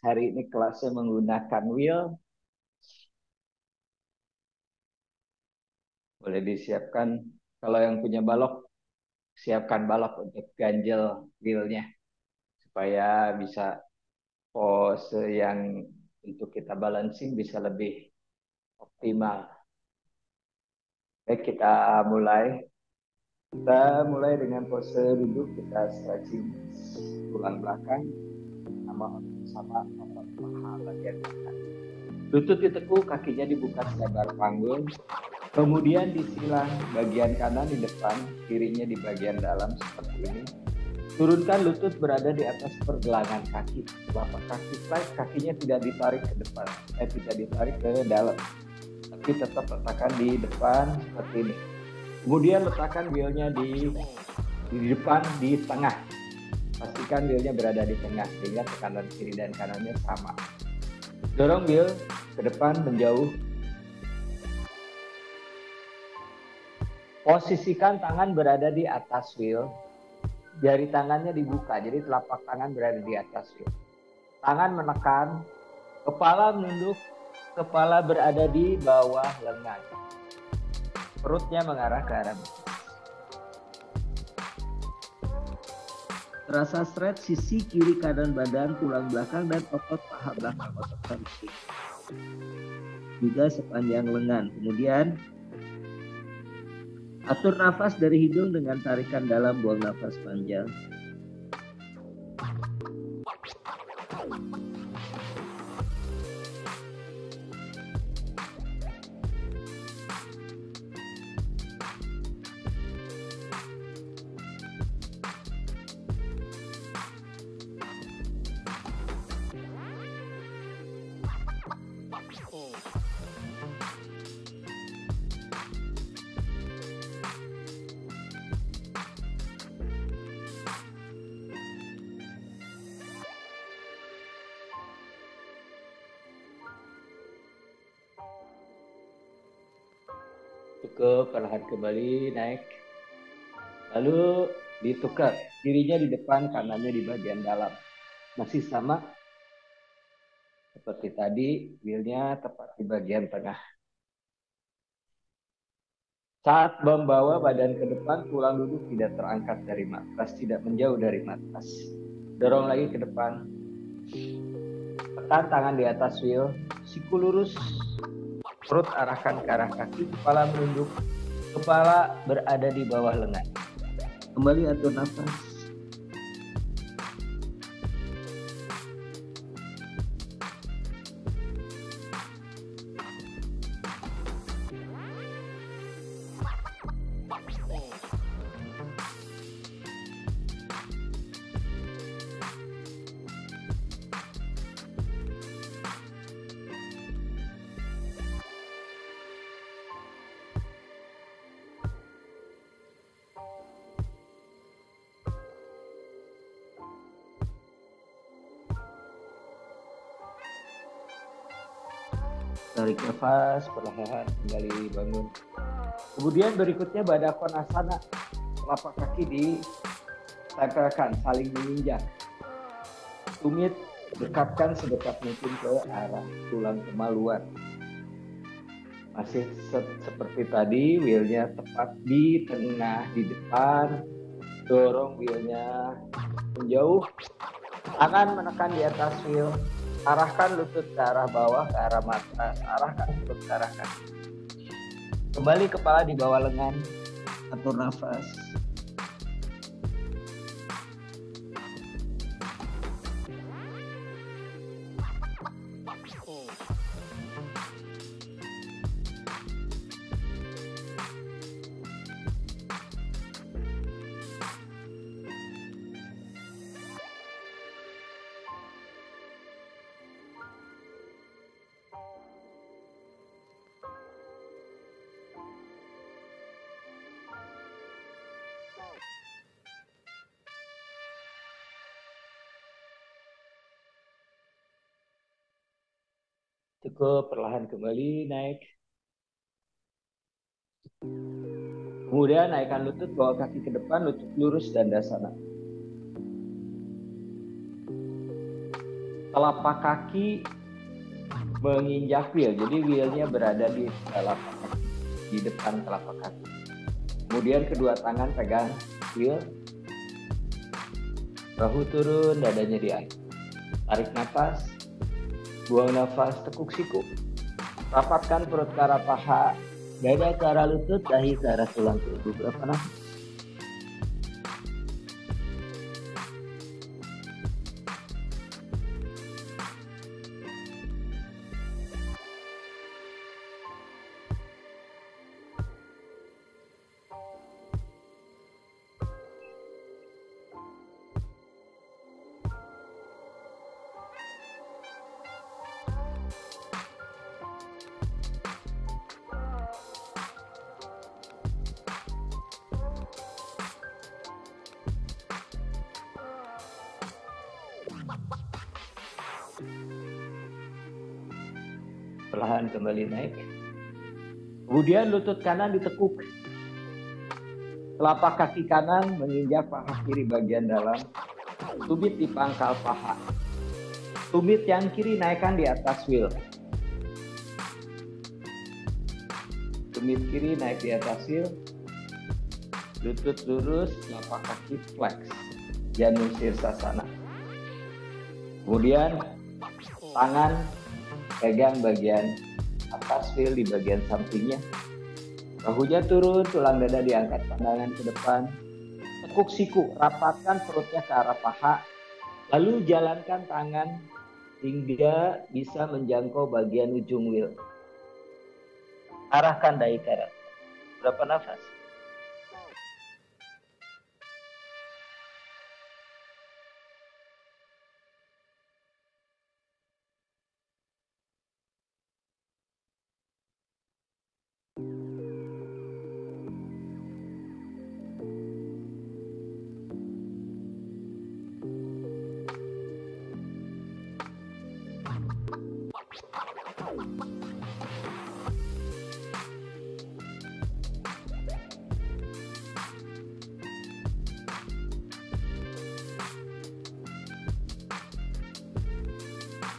Hari ini kelasnya menggunakan wheel. Boleh disiapkan. Kalau yang punya balok, siapkan balok untuk ganjel wheelnya. Supaya bisa pose yang untuk kita balancing bisa lebih optimal. Baik, kita mulai. Kita mulai dengan pose duduk, kita stretching tulang belakang sama otot paha bagian kanan. Lutut ditekuk, kakinya dibuka selebar panggul. Kemudian disilang bagian kanan di depan, kirinya di bagian dalam seperti ini. Turunkan lutut berada di atas pergelangan kaki. Telapak kaki flat, kakinya tidak ditarik ke depan, tidak ditarik ke dalam, tapi tetap letakkan di depan seperti ini. Kemudian letakkan wheelnya di depan, di tengah. Pastikan wheelnya berada di tengah sehingga tekanan kiri dan kanannya sama. Dorong wheel ke depan menjauh. Posisikan tangan berada di atas wheel. Jari tangannya dibuka, jadi telapak tangan berada di atas wheel. Tangan menekan, kepala menunduk, kepala berada di bawah lengan. Perutnya mengarah ke arah bawah. Terasa stretch sisi kiri kanan badan, tulang belakang, dan otot paha belakang, otot hamstring. Juga sepanjang lengan. Kemudian atur nafas dari hidung dengan tarikan dalam, buang nafas panjang. Cukup, perlahan kembali, naik. Lalu ditukar, kirinya di depan, kanannya di bagian dalam. Masih sama seperti tadi, wheelnya tepat di bagian tengah. Saat membawa badan ke depan, tulang duduk tidak terangkat dari matras, tidak menjauh dari matras. Dorong lagi ke depan. Tekan tangan di atas wheel, siku lurus, perut arahkan ke arah kaki, kepala menunduk, kepala berada di bawah lengan. Kembali atur nafas. Tarik nafas, perlahan kembali bangun. Kemudian berikutnya Baddha Konasana. Telapak kaki ditempelkan, saling menginjak. Tumit dekatkan sedekat mungkin ke arah tulang kemaluan. Masih seperti tadi, wheelnya tepat di tengah, di depan. Dorong wheelnya menjauh. Tangan menekan di atas wheel. Arahkan lutut ke arah bawah, ke arah matras. Arahkan perut ke arah kaki. Kembali kepala di bawah lengan. Atur nafas. Cukup, perlahan kembali, naik. Kemudian naikkan lutut, bawa kaki ke depan, lutut lurus dan dasana. telapak kaki menginjak wheel. Jadi wheelnya berada di telapak kaki, di depan telapak kaki. Kemudian kedua tangan pegang wheel, bahu turun, dadanya diangkat. Tarik nafas, buang nafas, tekuk siku. Rapatkan perut ke arah paha, dada ke arah lutut, dahi ke arah tulang kepala. Berapa nafas? Perlahan kembali naik. Kemudian lutut kanan ditekuk. Telapak kaki kanan menginjak paha kiri bagian dalam. Tumit di pangkal paha. Tumit yang kiri naikkan di atas wheel. Tumit kiri naik di atas wheel. Lutut lurus, telapak kaki flex. Janu sirsasana. Kemudian tangan pegang bagian atas wheel di bagian sampingnya. Bahunya turun, tulang dada diangkat, pandangan ke depan. Tekuk siku, rapatkan perutnya ke arah paha. Lalu jalankan tangan hingga bisa menjangkau bagian ujung wheel. Arahkan dahi ke arah. Berapa nafas?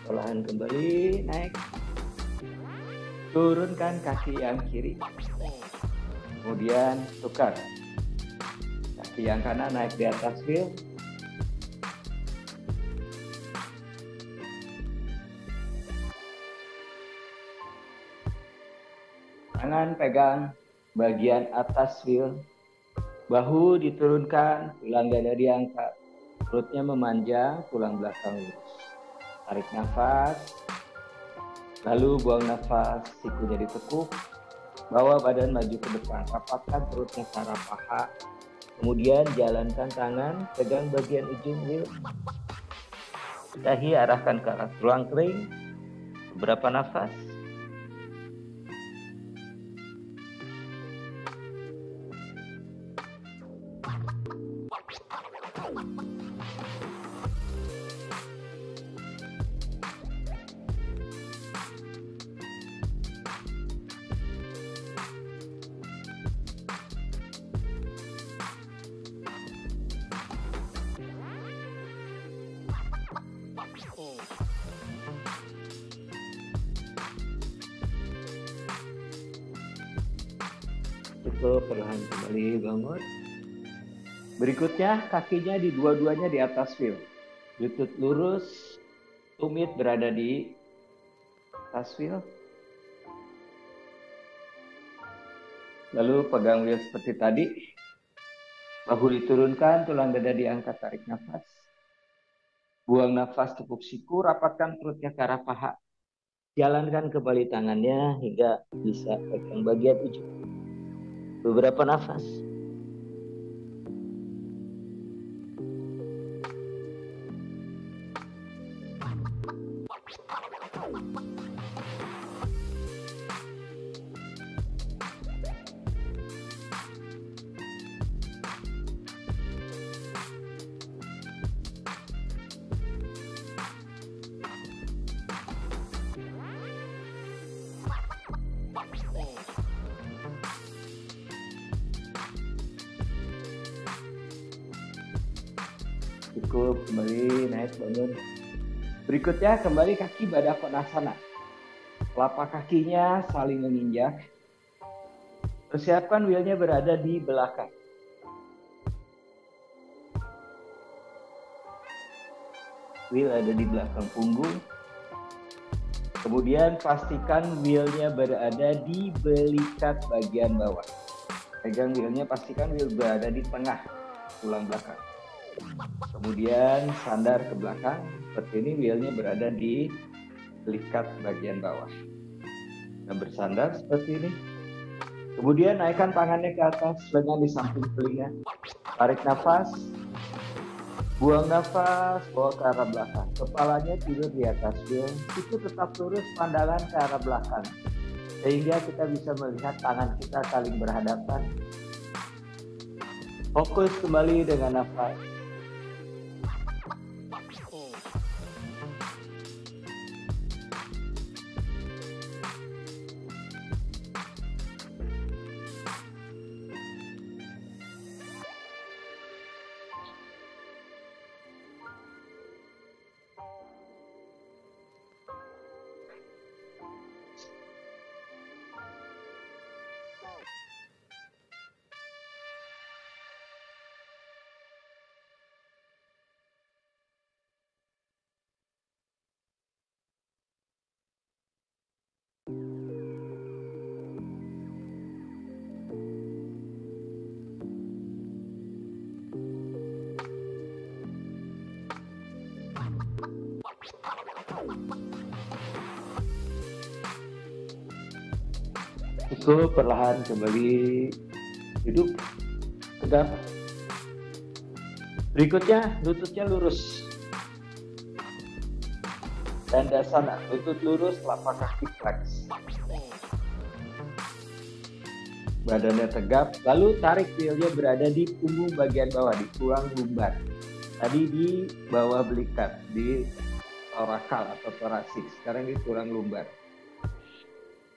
Perlahan kembali naik. Turunkan kaki yang kiri. Kemudian tukar. Kaki yang kanan naik di atas wheel. Tangan pegang bagian atas wheel. Bahu diturunkan, tulang dada diangkat. Perutnya memanjang, tulang belakang lurus. Tarik nafas. Lalu buang nafas, sikunya ditekuk. Bawa badan maju ke depan. Rapatkan perutnya ke arah paha. Kemudian jalankan tangan, pegang bagian ujung wheel. Dahi arahkan ke arah tulang kering. Beberapa nafas. Cukup, perlahan kembali bangun. Berikutnya kakinya di dua-duanya di atas wheel. Lutut lurus, tumit berada di atas wheel. Lalu pegang wheel seperti tadi. Bahu diturunkan, tulang dada diangkat, tarik nafas. Buang nafas, tekuk siku, rapatkan perutnya ke arah paha. Jalankan kembali tangannya hingga bisa pegang bagian ujung. Beberapa nafas. Cukup, kembali naik bangun. Berikutnya kembali kaki Baddha Konasana. Telapak kakinya saling menginjak. Persiapkan wheelnya berada di belakang. Wheel ada di belakang punggung. Kemudian pastikan wheelnya berada di belikat bagian bawah. Pegang wheelnya, pastikan wheel berada di tengah tulang belakang. Kemudian sandar ke belakang. Seperti ini, wheelnya berada di belikat bagian bawah. Nah, bersandar seperti ini. Kemudian naikkan tangannya ke atas, lengan di samping telinga. Tarik nafas. Buang nafas, bawa ke arah belakang. Kepalanya tidur di atas wheel. Itu tetap lurus, pandangan ke arah belakang. Sehingga kita bisa melihat tangan kita saling berhadapan. Fokus kembali dengan nafas. Cukup, perlahan kembali duduk tegak. Berikutnya lututnya lurus. Dandasana, lutut lurus, telapak kaki flex. Badannya tegap, lalu tarik wheelnya berada di punggung bagian bawah, di tulang lumbar. Tadi di bawah belikat, di torakal atau thoracic, sekarang di tulang lumbar.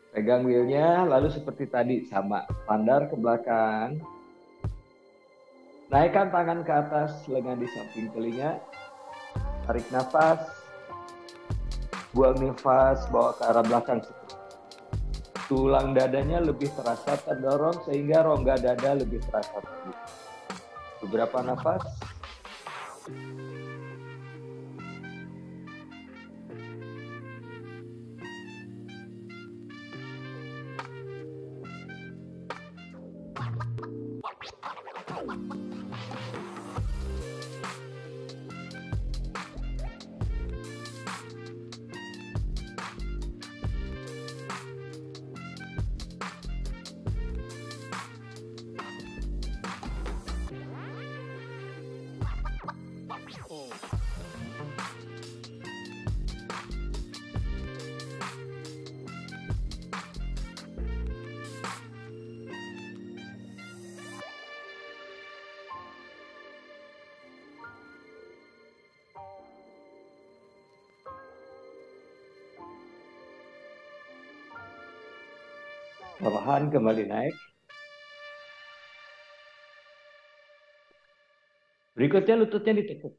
Pegang wheelnya, lalu seperti tadi, sama, sandar ke belakang. Naikkan tangan ke atas, lengan di samping telinga. Tarik nafas. Buang nafas, bawa ke arah belakang. Tulang dadanya lebih terasa terdorong sehingga rongga dada lebih terasa terbuka. Beberapa nafas. Perlahan kembali naik. Berikutnya lututnya ditekuk.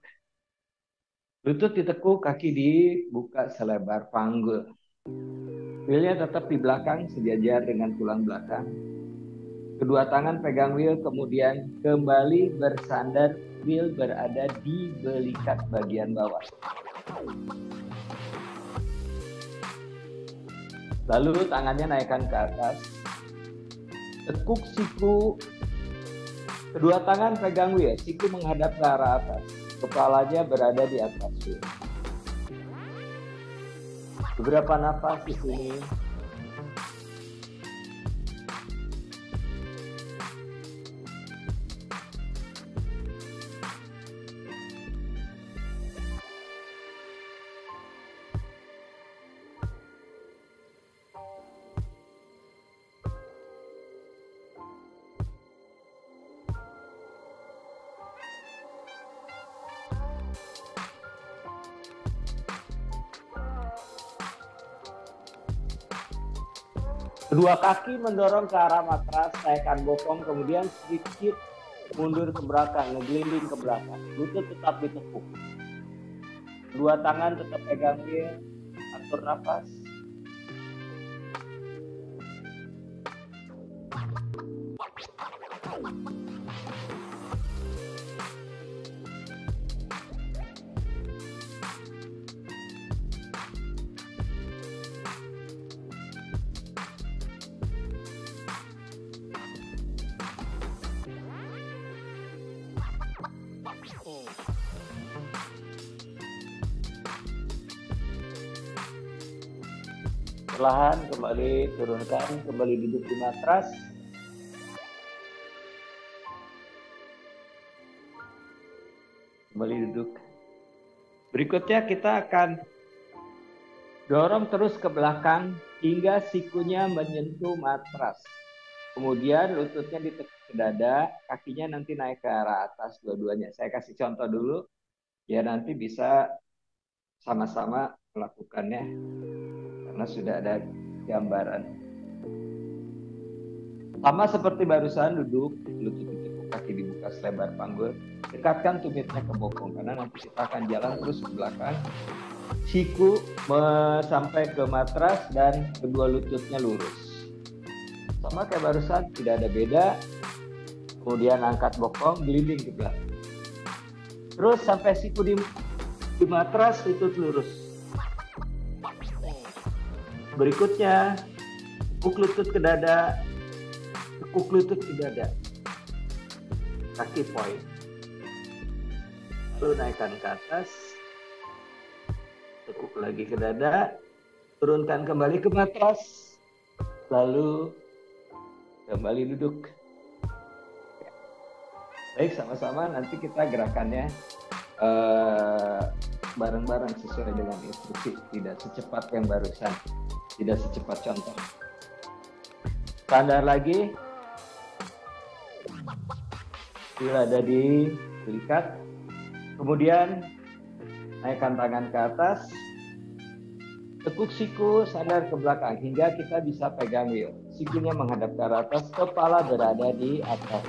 Lutut ditekuk, kaki dibuka selebar panggul. Wheelnya tetap di belakang sejajar dengan tulang belakang. Kedua tangan pegang wheel, kemudian kembali bersandar, wheel berada di belikat bagian bawah. Lalu tangannya naikkan ke atas. Tekuk siku. Kedua tangan pegang wheel, siku menghadap ke arah atas. Kepalanya berada di atas wheel. Beberapa nafas di sini. Kedua kaki mendorong ke arah matras, naikkan bokong, kemudian sedikit mundur ke belakang, ngegelinding ke belakang. Lutut tetap ditekuk. Dua tangan tetap pegang wheel, atur nafas. Perlahan kembali turunkan, kembali duduk di matras. Kembali duduk. Berikutnya kita akan dorong terus ke belakang hingga sikunya menyentuh matras. Kemudian lututnya ditekuk ke dada, kakinya nanti naik ke arah atas dua-duanya. Saya kasih contoh dulu, ya nanti bisa sama-sama melakukannya karena sudah ada gambaran. Sama seperti barusan duduk, lutut ditekuk, kaki dibuka selebar panggul. Dekatkan tumitnya ke bokong karena nanti kita akan jalan terus ke belakang. Siku sampai ke matras dan kedua lututnya lurus. Sama kayak barusan, tidak ada beda. Kemudian angkat bokong, gelinding ke belakang. Terus sampai siku di matras, lutut lurus. Berikutnya, tekuk lutut ke dada, tekuk lutut ke dada. Kaki point. Lalu naikkan ke atas, tekuk lagi ke dada, turunkan kembali ke matras, lalu kembali duduk. Baik, sama-sama nanti kita gerakannya bareng-bareng sesuai dengan instruksi, tidak secepat yang barusan, tidak secepat contoh. Standar lagi, bila ada di belikat, kemudian naikkan tangan ke atas, tekuk siku, sandar ke belakang hingga kita bisa pegang wheel. Sikunya menghadap ke arah atas, kepala berada di atas.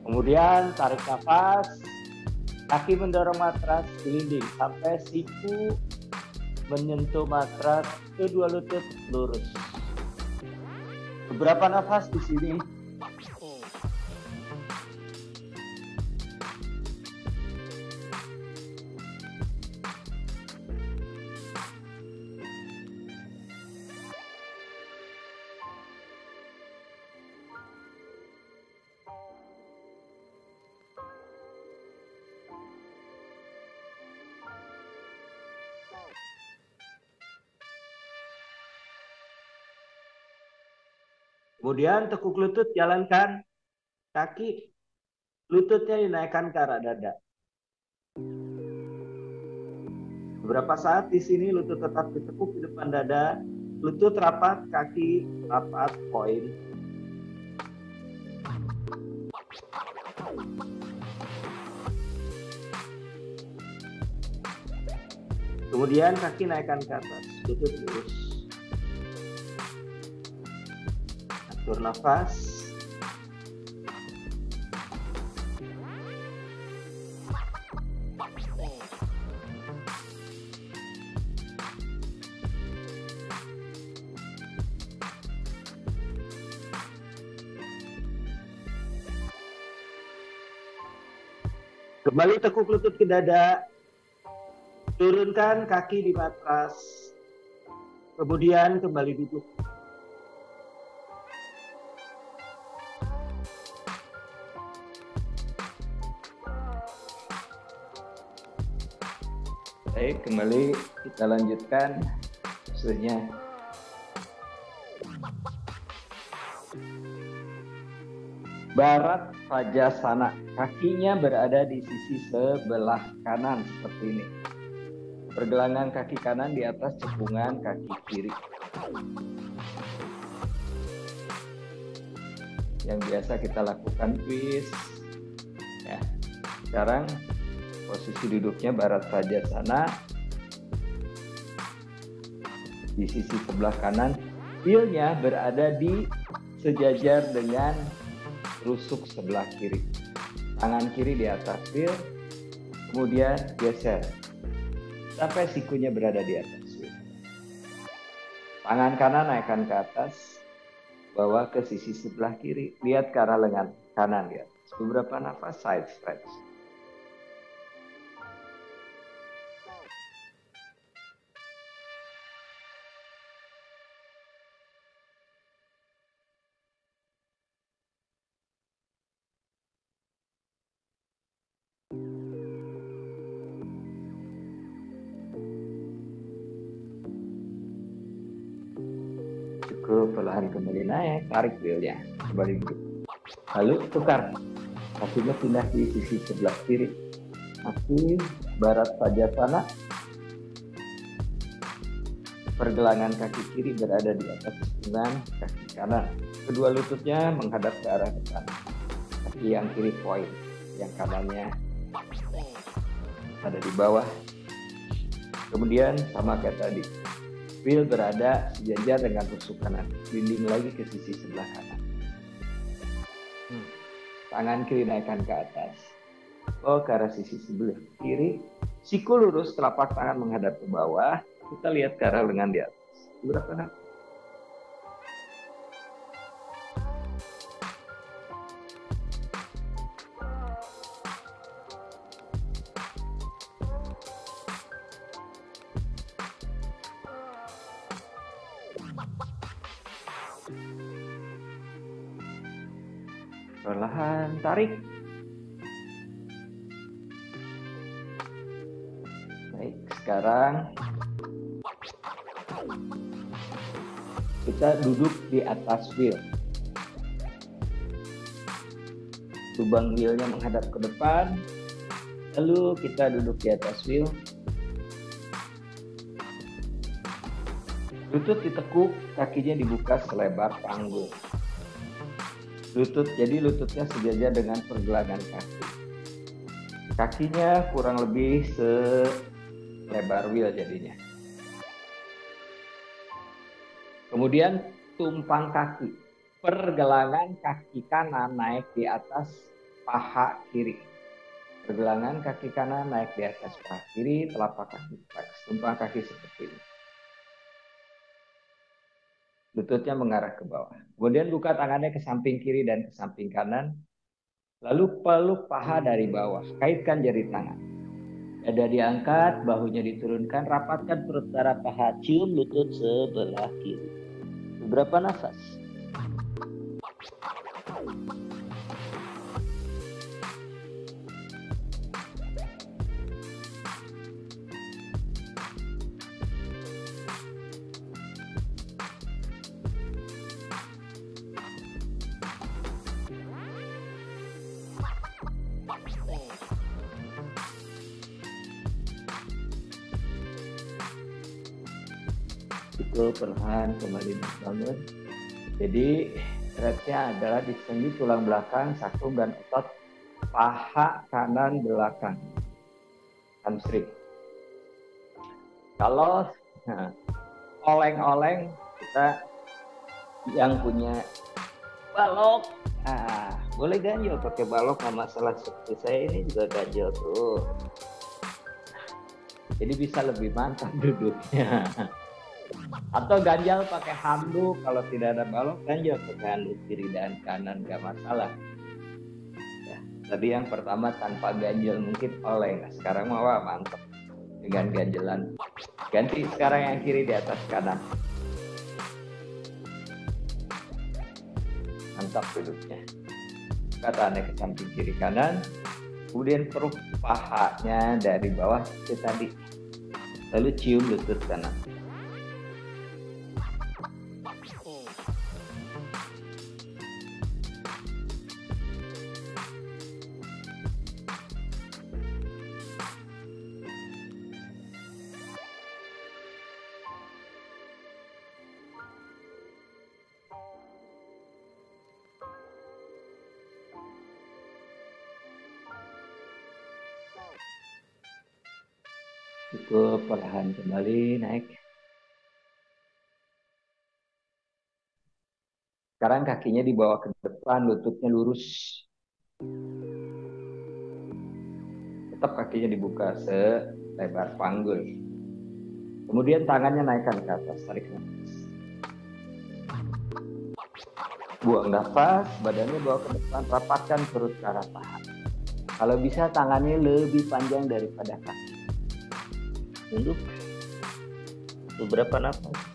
Kemudian tarik nafas, kaki mendorong matras, gelinding sampai siku menyentuh matras, kedua lutut lurus. Beberapa nafas di sini. Kemudian tekuk lutut, jalankan kaki, lututnya dinaikkan ke arah dada. Beberapa saat di sini lutut tetap ditekuk di depan dada, lutut rapat, kaki rapat, poin. Kemudian kaki naikkan ke atas, lutut lurus. Atur nafas. Kembali tekuk lutut ke dada. Turunkan kaki di matras. Kemudian kembali duduk. Baik, kembali kita lanjutkan hasilnya. Barat Vajasana, kakinya berada di sisi sebelah kanan seperti ini. Pergelangan kaki kanan di atas cekungan kaki kiri. Yang biasa kita lakukan twist. Ya. Sekarang posisi duduknya Barat Vajasana. Di sisi sebelah kanan, wheelnya berada di sejajar dengan rusuk sebelah kiri. Tangan kiri di atas wheel, Kemudian geser sampai sikunya berada di atas. Tangan kanan naikkan ke atas, bawa ke sisi sebelah kiri. Lihat ke arah lengan kanan ya. Beberapa nafas side stretch. Cukup, perlahan kembali naik, tarik wheelnya, kembali duduk. Lalu tukar, kakinya pindah di sisi sebelah kiri. Kaki barat Pajasana, pergelangan kaki kiri berada di atas punggung kaki kanan. Kedua lututnya menghadap ke arah depan. Kaki yang kiri point, yang kanannya ada di bawah. Kemudian sama kayak tadi, wheel berada sejajar dengan tusuk kanan, dinding lagi ke sisi sebelah kanan. Tangan kiri naikkan ke atas, ke arah sisi sebelah kiri. Siku lurus, telapak tangan menghadap ke bawah. Kita lihat ke arah lengan di atas. Berapa nafas? Perlahan tarik. Baik, sekarang kita duduk di atas wheel. Lubang wheelnya menghadap ke depan. Lalu kita duduk di atas wheel. Lutut ditekuk, kakinya dibuka selebar panggung. Jadi lututnya sejajar dengan pergelangan kaki. Kakinya kurang lebih selebar wheel jadinya. Kemudian tumpang kaki. Pergelangan kaki kanan naik di atas paha kiri. Pergelangan kaki kanan naik di atas paha kiri, telapak kaki flex. Tumpang kaki seperti ini. Lututnya mengarah ke bawah. Kemudian buka tangannya ke samping kiri dan ke samping kanan. Lalu peluk paha dari bawah. Kaitkan jari tangan. Dada diangkat, bahunya diturunkan, rapatkan perut darah paha, cium lutut sebelah kiri. Beberapa nafas. Itu perlahan kembali bangun. Jadi stretchnya adalah di sendi tulang belakang, sacrum dan otot paha kanan belakang, hamstring. Kalau oleng-oleng, kita yang punya balok, boleh ganjel pakai balok, nggak masalah. Seperti saya ini juga ganjel tuh, jadi bisa lebih mantap duduknya. Atau ganjal pakai handuk, kalau tidak ada balok ganjal pakai handuk kiri dan kanan, nggak masalah. Ya, tadi yang pertama tanpa ganjel mungkin oleng, sekarang mau mantap dengan ganjelan. Ganti sekarang yang kiri di atas kanan, mantap duduknya. Tangannya ke samping kiri kanan, kemudian perut pahanya dari bawah ke tadi, lalu cium lutut kanan. Cukup, perlahan kembali naik. Sekarang kakinya dibawa ke depan, lututnya lurus. Tetap kakinya dibuka selebar panggul. Kemudian tangannya naikkan ke atas, tarik nafas. Buang nafas, badannya bawa ke depan, rapatkan perut ke arah paha. Kalau bisa tangannya lebih panjang daripada kaki. Tunduk. Beberapa nafas.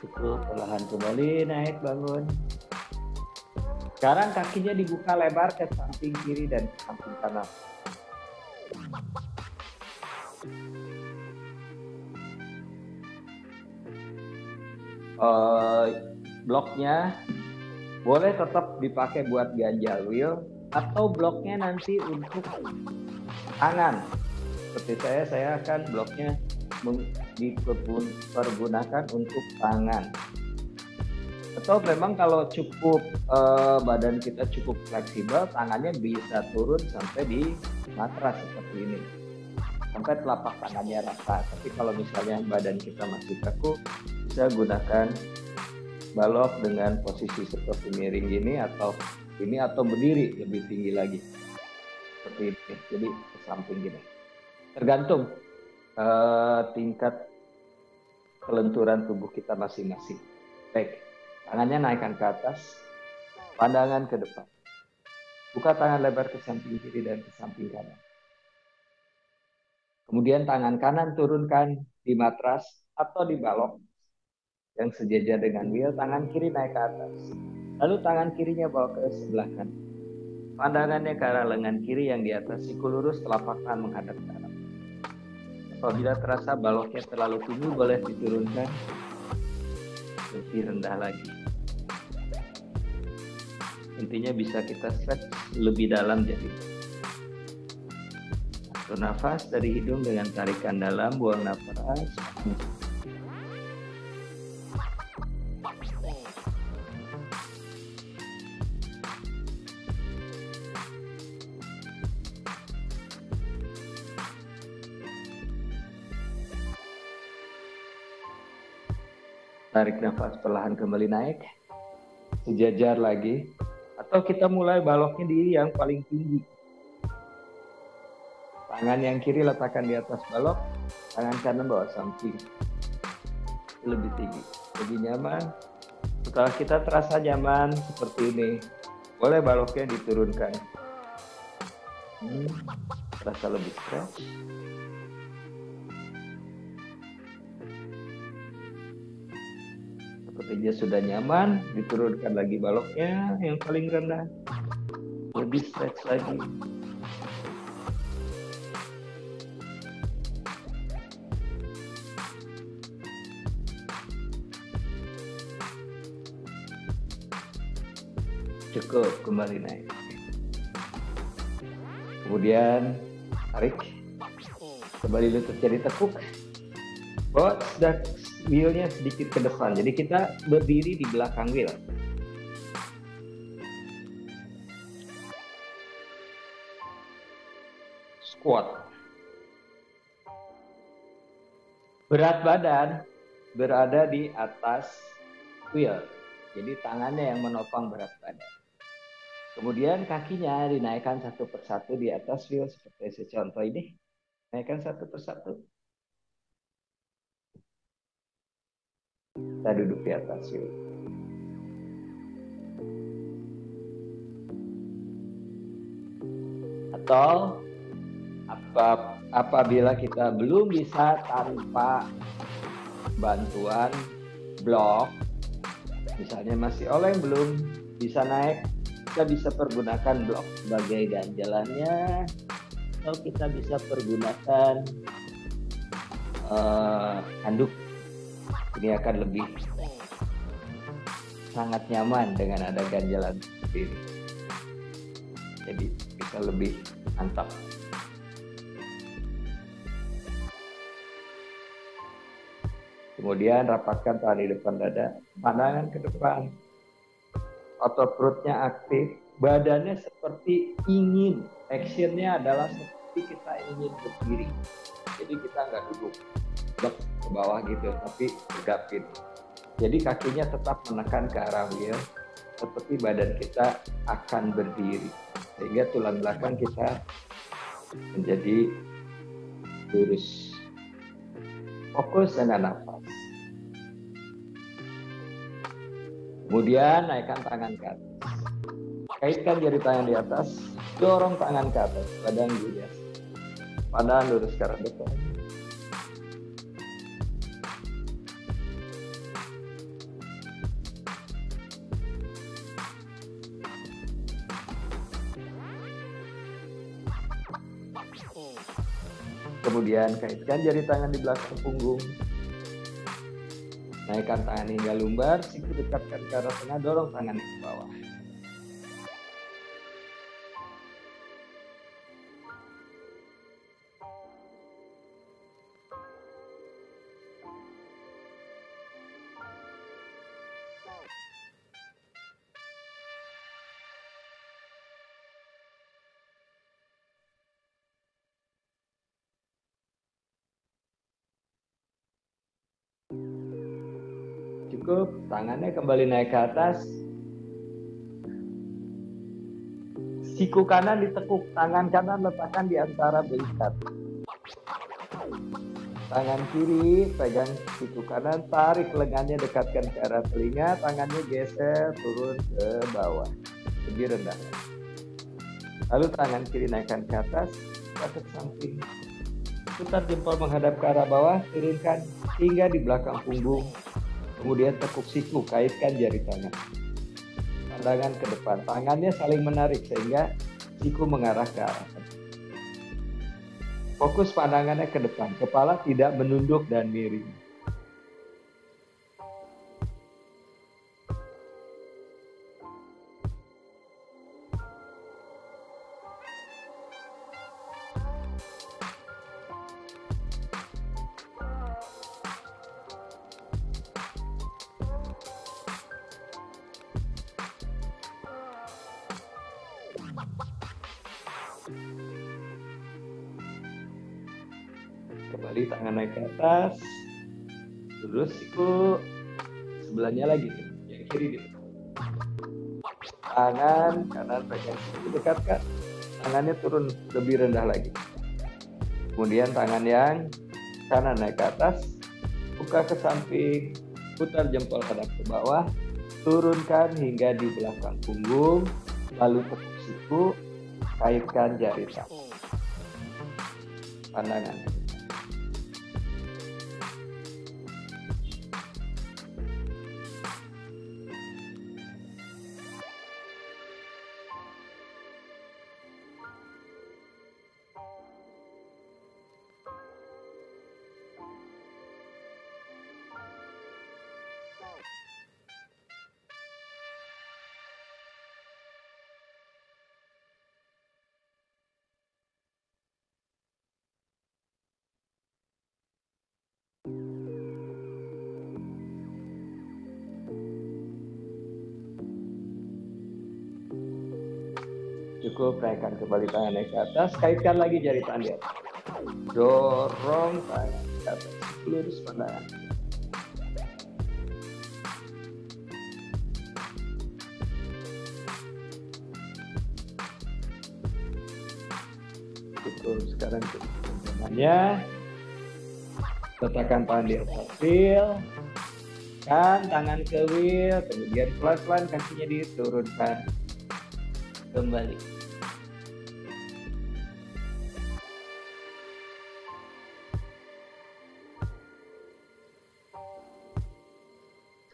Cukup, perlahan kembali naik, bangun. Sekarang kakinya dibuka lebar ke samping kiri dan ke samping kanan. Bloknya boleh tetap dipakai buat ganjal wheel atau bloknya nanti untuk tangan. Seperti saya akan bloknya dipergunakan untuk tangan. Atau memang kalau cukup badan kita cukup fleksibel, tangannya bisa turun sampai di matras seperti ini, sampai telapak tangannya rata. Tapi kalau misalnya badan kita masih kaku, bisa gunakan balok dengan posisi seperti miring gini atau berdiri lebih tinggi lagi seperti ini. Jadi ke samping gini. Tergantung tingkat kelenturan tubuh kita masing-masing. Baik, tangannya naikkan ke atas, pandangan ke depan. Buka tangan lebar ke samping kiri dan ke samping kanan. Kemudian tangan kanan turunkan di matras atau di balok yang sejajar dengan wheel, tangan kiri naik ke atas. Lalu tangan kirinya bawa ke sebelah kanan. Pandangannya ke arah lengan kiri yang di atas, siku lurus, telapak tangan menghadap ke arah. Apabila terasa baloknya terlalu tinggi, boleh diturunkan lebih rendah lagi. Intinya bisa kita stretch lebih dalam jadi. Atur nafas dari hidung dengan tarikan dalam, buang nafas. Tarik nafas, perlahan kembali naik, sejajar lagi, atau kita mulai baloknya di yang paling tinggi. Tangan yang kiri letakkan di atas balok, tangan kanan bawa samping, lebih tinggi, lebih nyaman. Setelah kita terasa nyaman seperti ini, boleh baloknya diturunkan. Terasa lebih stretch. Sepertinya sudah nyaman, diturunkan lagi baloknya yang paling rendah, lebih stretch lagi. Cukup, kembali naik. Kemudian tarik, kembali lutut jadi tekuk, bawa wheelnya sedikit ke depan, jadi kita berdiri di belakang wheel. Squat. Berat badan berada di atas wheel, jadi tangannya yang menopang berat badan. Kemudian kakinya dinaikkan satu persatu di atas wheel seperti contoh ini. Naikkan satu persatu. Kita duduk di atas wheel. Atau apabila kita belum bisa tanpa bantuan blok, misalnya masih oleng belum bisa naik, kita bisa pergunakan blok sebagai ganjalannya, atau kita bisa pergunakan handuk. Ini akan lebih sangat nyaman dengan ada ganjalan seperti ini. jadi bisa lebih mantap. Kemudian rapatkan tangan di depan dada, pandangan ke depan, otot perutnya aktif, badannya seperti ingin, actionnya adalah seperti kita ingin berdiri. Jadi kita nggak duduk ke bawah gitu, tapi tegap gitu. Jadi kakinya tetap menekan ke arah wheel, seperti badan kita akan berdiri, sehingga tulang belakang kita menjadi lurus. Fokus dengan nafas. Kemudian naikkan tangan ke atas. Kaitkan jari tangan di atas, dorong tangan ke atas, badan goyang. Pandangan lurus ke arah depan. Kemudian kaitkan jari tangan di belakang punggung. Naikkan tangan hingga lumbar, siku dekatkan ke arah tengah, dorong tangan ke bawah. Cukup, tangannya kembali naik ke atas. Siku kanan ditekuk, tangan kanan letakkan di antara belikat. Tangan kiri pegang siku kanan, tarik lengannya dekatkan ke arah telinga, tangannya geser turun ke bawah, lebih rendah. Lalu tangan kiri naikkan ke atas, ke samping. Putar jempol menghadap ke arah bawah, turunkan hingga di belakang punggung. Kemudian tekuk siku, kaitkan jari tangan. Pandangan ke depan, tangannya saling menarik sehingga siku mengarah ke arah. Fokus pandangannya ke depan, kepala tidak menunduk dan miring. Kembali tangan naik ke atas, terus siku sebelahnya lagi, yang kiri gitu. Tangan kanan pegang siku, dekatkan, tangannya turun lebih rendah lagi. Kemudian tangan yang kanan naik ke atas, buka ke samping, putar jempol hadap ke bawah, turunkan hingga di belakang punggung, lalu tekuk siku, kaitkan jari tangan. Pandangan. Cukup, naikkan kembali tangan naik ke atas, kaitkan lagi jari tangan di atas. Dorong tangan ke atas, lurus pandangan. Cukup, sekarang tangannya. Letakkan tangan di atas wheel. Kan tangan ke wheel, kemudian pelan-pelan kakinya diturunkan. Kembali.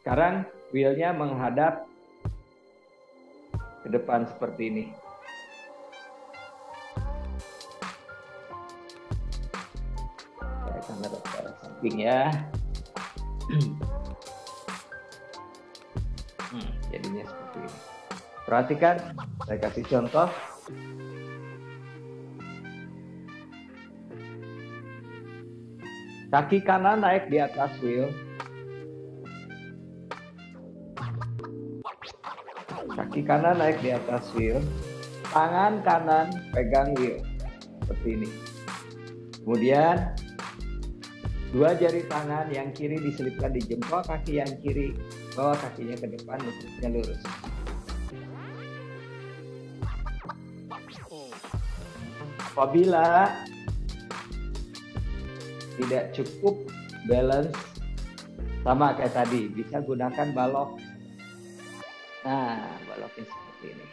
Sekarang wheelnya menghadap ke depan seperti ini. Saya akan menghadap ke arah samping ya. Jadinya seperti ini. Perhatikan, saya kasih contoh. Kaki kanan naik di atas wheel. Kaki kanan naik di atas wheel. Tangan kanan pegang wheel. Seperti ini. Kemudian dua jari tangan yang kiri diselipkan di jempol kaki yang kiri. Bawa kakinya ke depan, lututnya lurus. Apabila tidak cukup balance, sama kayak tadi, bisa gunakan balok. Nah, baloknya seperti ini.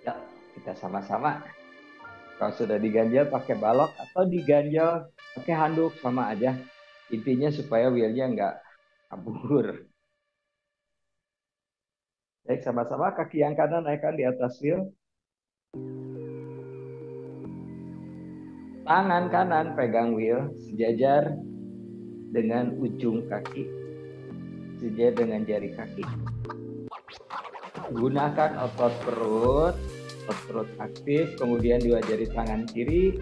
Ya, kita sama-sama. Kalau sudah diganjel pakai balok atau diganjel pakai handuk, sama aja. Intinya supaya wheelnya nggak kabur. Baik, sama-sama kaki yang kanan naikkan di atas wheel. Tangan kanan pegang wheel sejajar dengan ujung kaki, sejajar dengan jari kaki. Gunakan otot perut aktif, kemudian dua jari tangan kiri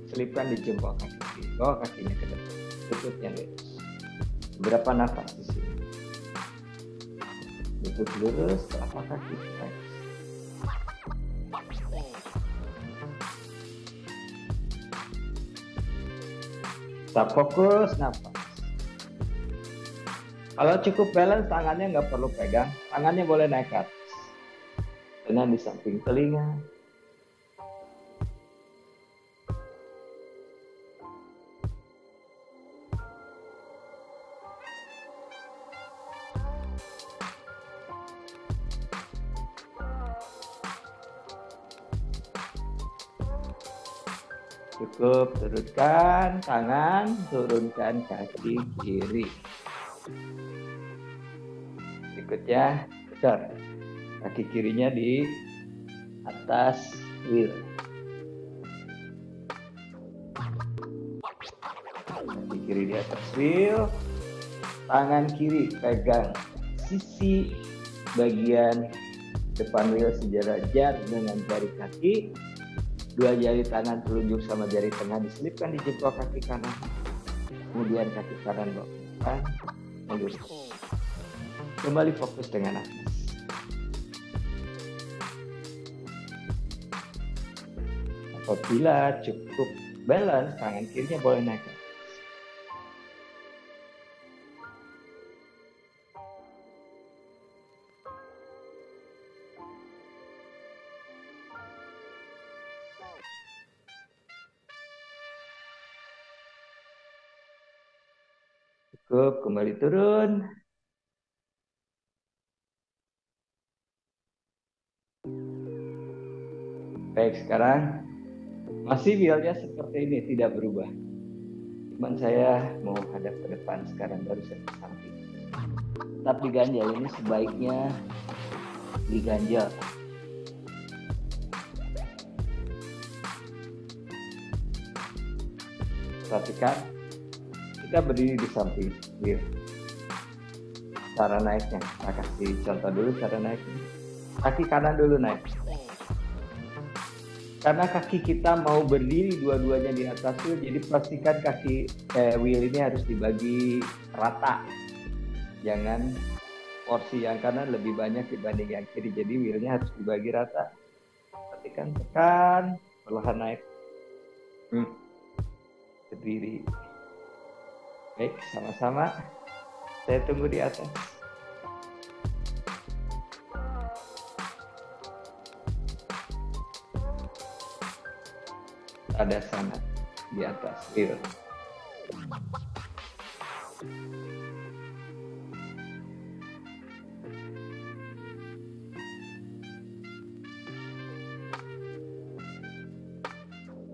selipkan di jempol kaki kiri. Bawa kakinya ke depan, lututnya lurus. Berapa nafas di sini? Lutut lurus, telapak kaki relax. Tetap fokus nafas. Kalau cukup balance, tangannya nggak perlu pegang, tangannya boleh naik ke atas. Dengan di samping telinga. Cukup, turunkan tangan, turunkan kaki kiri. Berikutnya, putar. Kaki kirinya di atas wheel. Kaki kiri di atas wheel. Tangan kiri pegang sisi bagian depan wheel sejajar dengan jari kaki. Dua jari tangan telunjuk sama jari tengah diselipkan di jempol kaki kanan. Kemudian kaki kanan bawa ke depan, melurus. Kembali fokus dengan nafas. Apabila cukup balance, tangan kirinya boleh naik. Cukup, kembali turun. Baik, sekarang masih wheelnya seperti ini, tidak berubah. Cuman saya mau hadap ke depan sekarang, baru saya ke samping. Tetap diganjal, ini sebaiknya diganjal. Perhatikan, kita berdiri di samping wheel. Cara naiknya, saya kasih contoh dulu cara naiknya. Kaki kanan dulu naik. Karena kaki kita mau berdiri dua-duanya di atas wheel, jadi pastikan kaki wheel ini harus dibagi rata. Jangan porsi yang kanan lebih banyak dibanding yang kiri, jadi wheelnya harus dibagi rata. Perhatikan, tekan, perlahan naik. Berdiri. Baik, sama-sama. Saya tunggu di atas. Ada sana di atas wheel.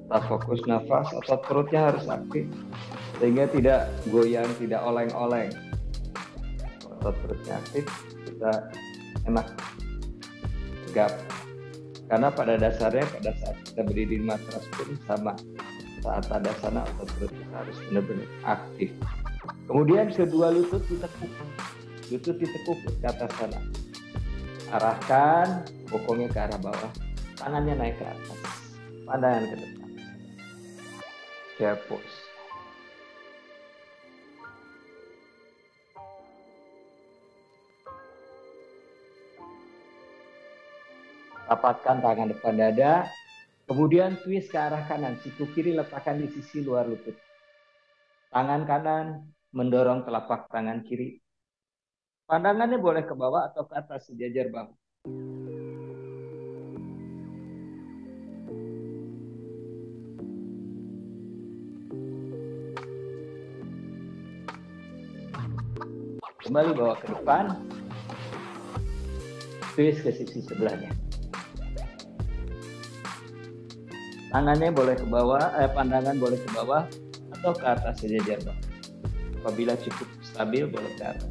Tetap fokus nafas, otot perutnya harus aktif sehingga tidak goyang, tidak oleng-oleng. Otot perutnya aktif, kita enak tegap. Karena pada dasarnya pada saat kita berdiri di matras pun sama. Saat ada sana otot perut kita harus benar-benar aktif. Kemudian kedua lutut ditekuk. lutut ditekuk ke atas sana. Arahkan bokongnya ke arah bawah, tangannya naik ke atas, pandangan ke depan. Chair pose. Rapatkan tangan depan dada, kemudian twist ke arah kanan, siku kiri letakkan di sisi luar lutut. Tangan kanan mendorong telapak tangan kiri. Pandangannya boleh ke bawah atau ke atas sejajar bahu. Kembali bawa ke depan, twist ke sisi sebelahnya. Tangannya boleh ke bawah, pandangan boleh ke bawah atau ke atas sejajar bahu. Apabila cukup stabil boleh ke atas.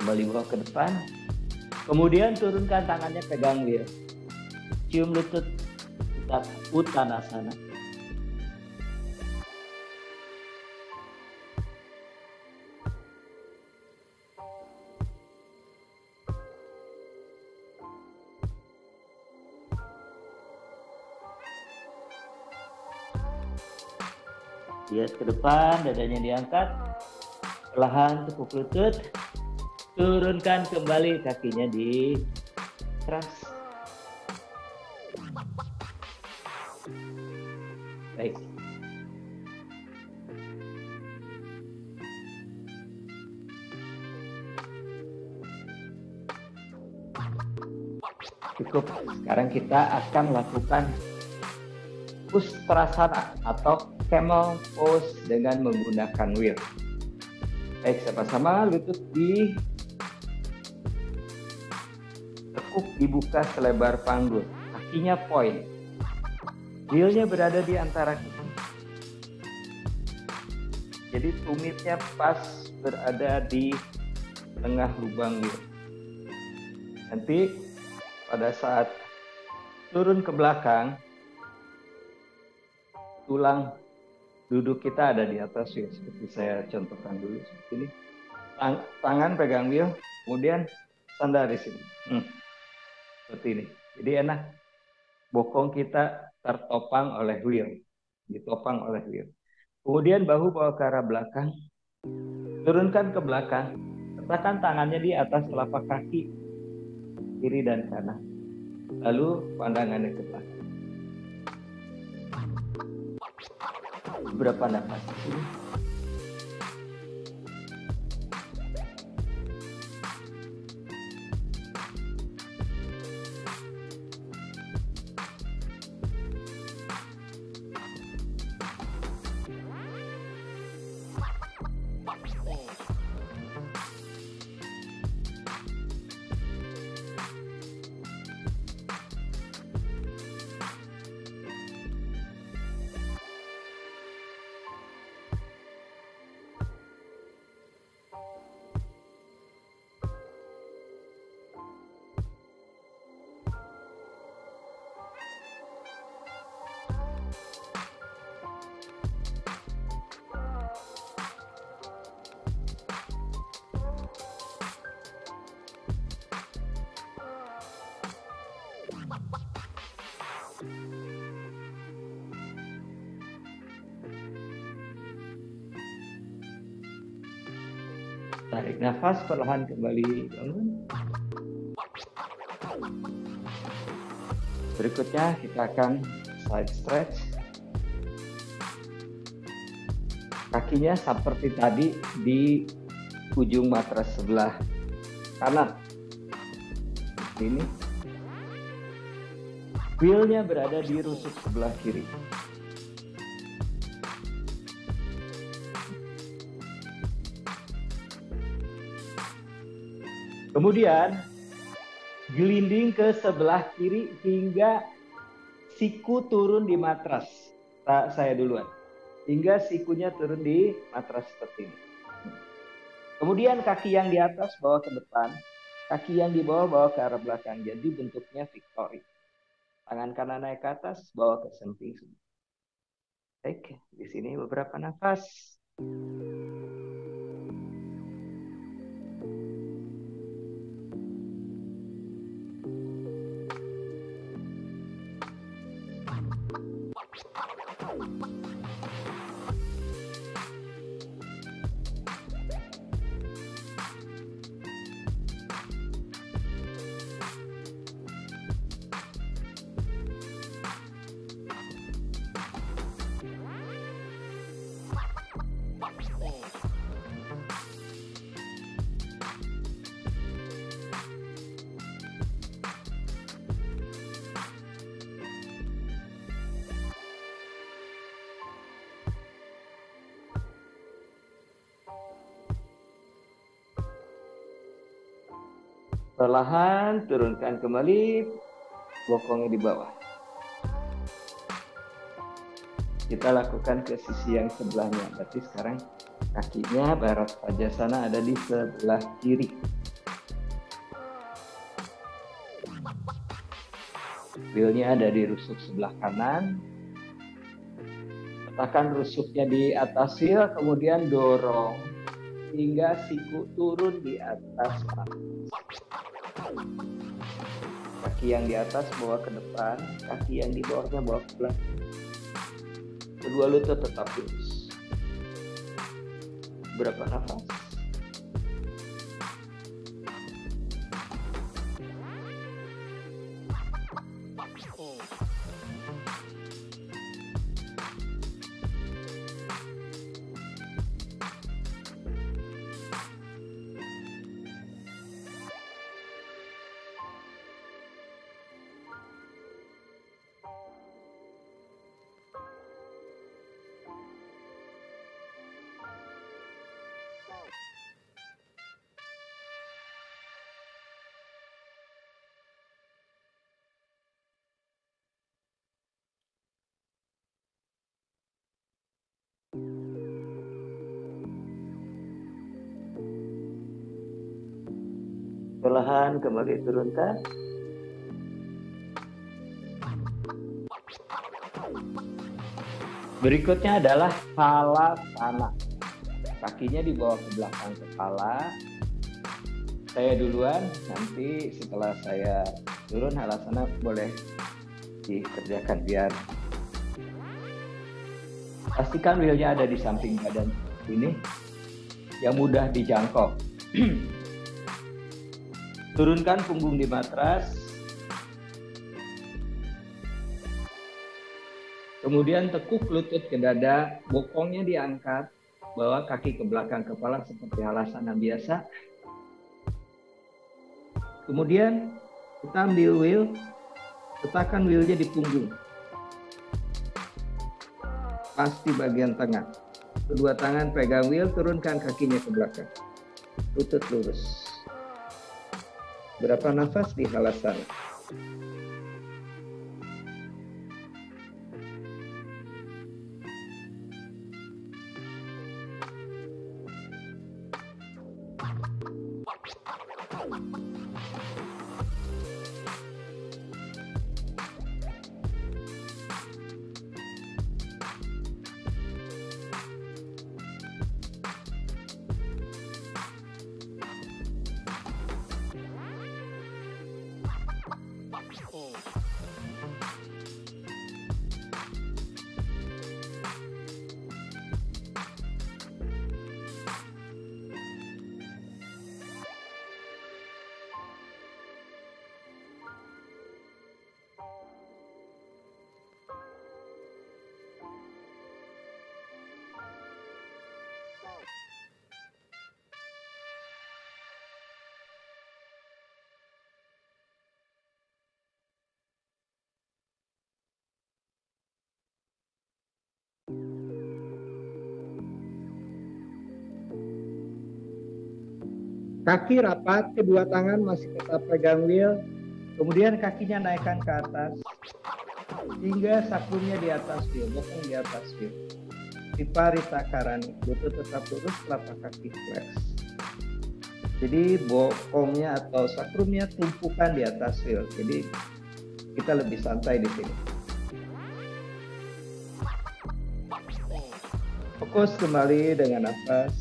Kembali bawa ke depan. Kemudian turunkan tangannya, pegang wheel. Cium lutut, Uttanasana. Lihat ke depan, dadanya diangkat. Perlahan tekuk lutut. Turunkan kembali kakinya di keras. Baik. Cukup. Sekarang kita akan lakukan Ustrasana atau camel pose dengan menggunakan wheel. Baik, sama-sama lutut tekuk dibuka selebar panggul, kakinya point, wheelnya berada di antara kaki. Jadi tumitnya pas berada di tengah lubang wheel. Nanti pada saat turun ke belakang, tulang duduk kita ada di atas wheel, seperti saya contohkan dulu seperti ini. Tangan pegang wheel, kemudian sandar di sini. Seperti ini. Jadi enak. Bokong kita tertopang oleh wheel, ditopang oleh wheel. Kemudian bahu bawa ke arah belakang, turunkan ke belakang, letakkan tangannya di atas telapak kaki kiri dan kanan. Lalu pandangannya ke belakang. Beberapa nafas di sini. Tarik nafas, perlahan kembali bangun. Berikutnya kita akan side stretch. Kakinya seperti tadi di ujung matras sebelah kanan. Ini wheelnya berada di rusuk sebelah kiri. Kemudian gelinding ke sebelah kiri hingga siku turun di matras. Saya duluan. Hingga sikunya turun di matras seperti ini. Kemudian kaki yang di atas bawa ke depan, kaki yang di bawah bawa ke arah belakang. Jadi bentuknya victory. Tangan kanan naik ke atas, bawa ke samping. Baik, di sini beberapa nafas. Perlahan turunkan kembali bokongnya di bawah. Kita lakukan ke sisi yang sebelahnya. Berarti sekarang kakinya barat pajasana ada di sebelah kiri. Wheelnya ada di rusuk sebelah kanan. Letakkan rusuknya di atas wheel, kemudian dorong hingga siku turun di atas paku. Kaki yang di atas bawa ke depan, kaki yang di bawahnya bawa ke belakang. Kedua lutut tetap lurus. Berapa nafas? Perlahan kembali turunkan. Berikutnya adalah halasana. Kakinya dibawa ke belakang kepala. Saya duluan, nanti setelah saya turun halasana boleh dikerjakan biar pastikan wheelnya ada di samping badan ini yang mudah dijangkau. Turunkan punggung di matras. Kemudian tekuk lutut ke dada, bokongnya diangkat, bawa kaki ke belakang kepala seperti halasana biasa. Kemudian kita ambil wheel, letakkan wheelnya di punggung. Pas di bagian tengah. Kedua tangan pegang wheel, turunkan kakinya ke belakang. Lutut lurus. Berapa nafas di halasana? Kaki rapat, kedua tangan masih tetap pegang wheel. Kemudian kakinya naikkan ke atas hingga sakrumnya di atas wheel, bokong di atas wheel. Viparita Karani, lutut tetap lurus, telapak kaki flex. Jadi bokongnya atau sakrumnya tumpukan di atas wheel. Jadi kita lebih santai di sini. Fokus kembali dengan nafas.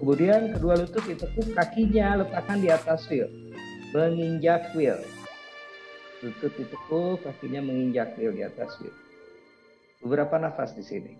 Kemudian kedua lutut ditekuk, kakinya letakkan di atas wheel, menginjak wheel. Lutut ditekuk, kakinya menginjak wheel di atas wheel. Beberapa nafas di sini.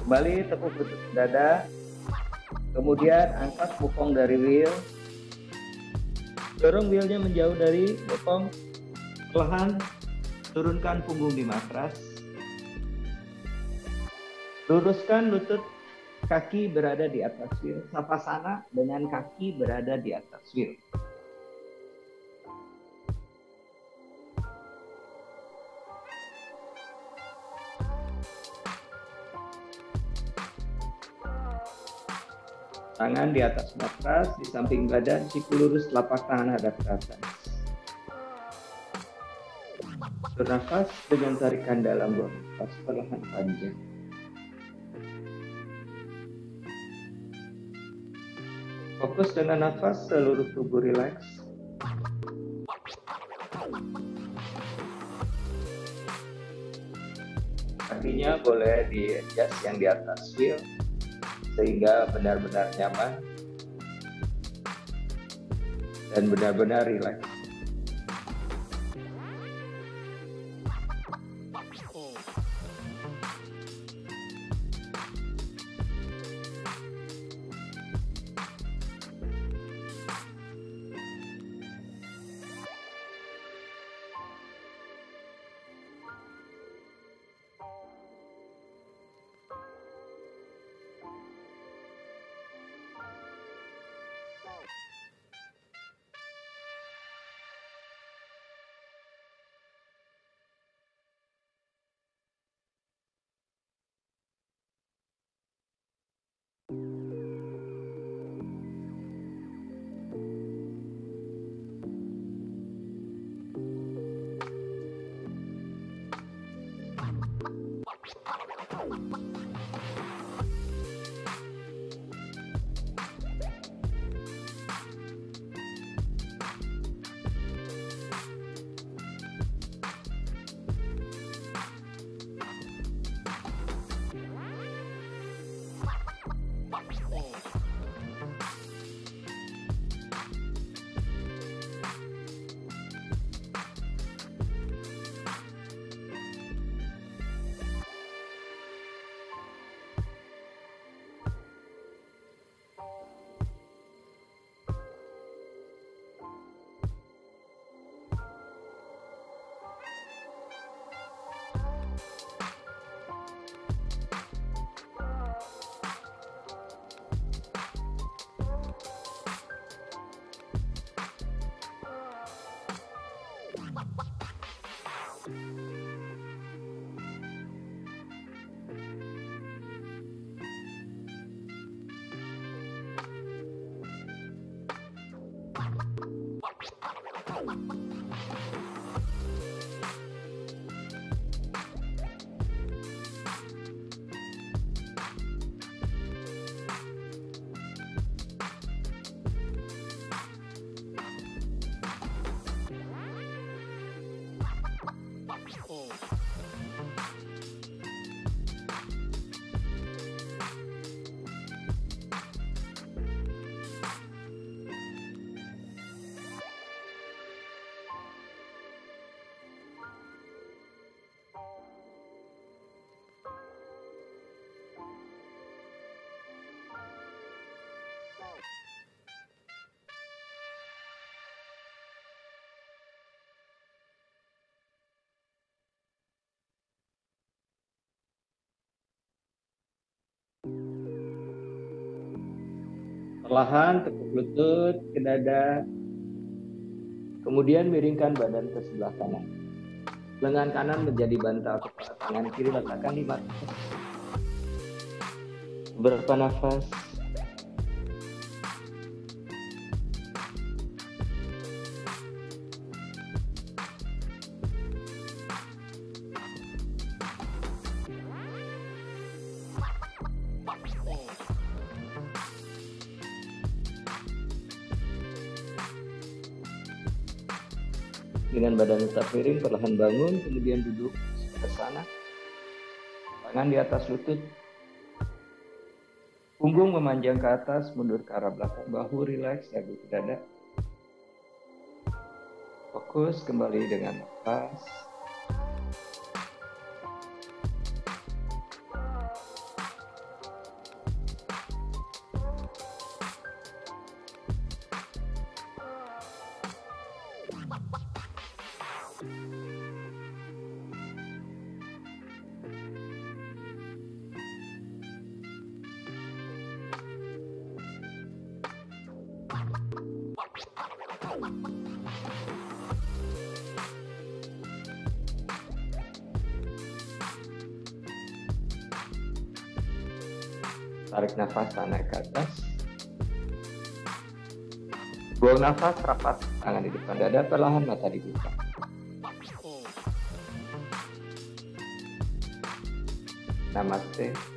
Kembali tepuk lutut dada, kemudian angkat bokong dari wheel, dorong wheelnya menjauh dari bokong, perlahan turunkan punggung di matras, luruskan lutut, kaki berada di atas wheel, savasana dengan kaki berada di atas wheel. Tangan di atas matras, di samping badan, siku lurus, telapak tangan hadap ke atas. Bernafas dengan tarikan dalam buang nafas perlahan panjang. Fokus dengan nafas, seluruh tubuh rileks. Kakinya boleh di-adjust yang di atas wheel, sehingga benar-benar nyaman dan benar-benar rileks. Perlahan tekuk lutut ke dada, kemudian miringkan badan ke sebelah kanan. Lengan kanan menjadi bantal kepala, tangan kiri letakkan di mata. Beberapa nafas. Dengan badan tetap miring, perlahan bangun, kemudian duduk ke sana. Tangan di atas lutut. Punggung memanjang ke atas, mundur ke arah belakang, bahu rileks, dagu ke dada. Fokus kembali dengan nafas. Tarik nafas, naik ke atas. Buang nafas, rapat tangan di depan dada, perlahan mata dibuka. Namaste.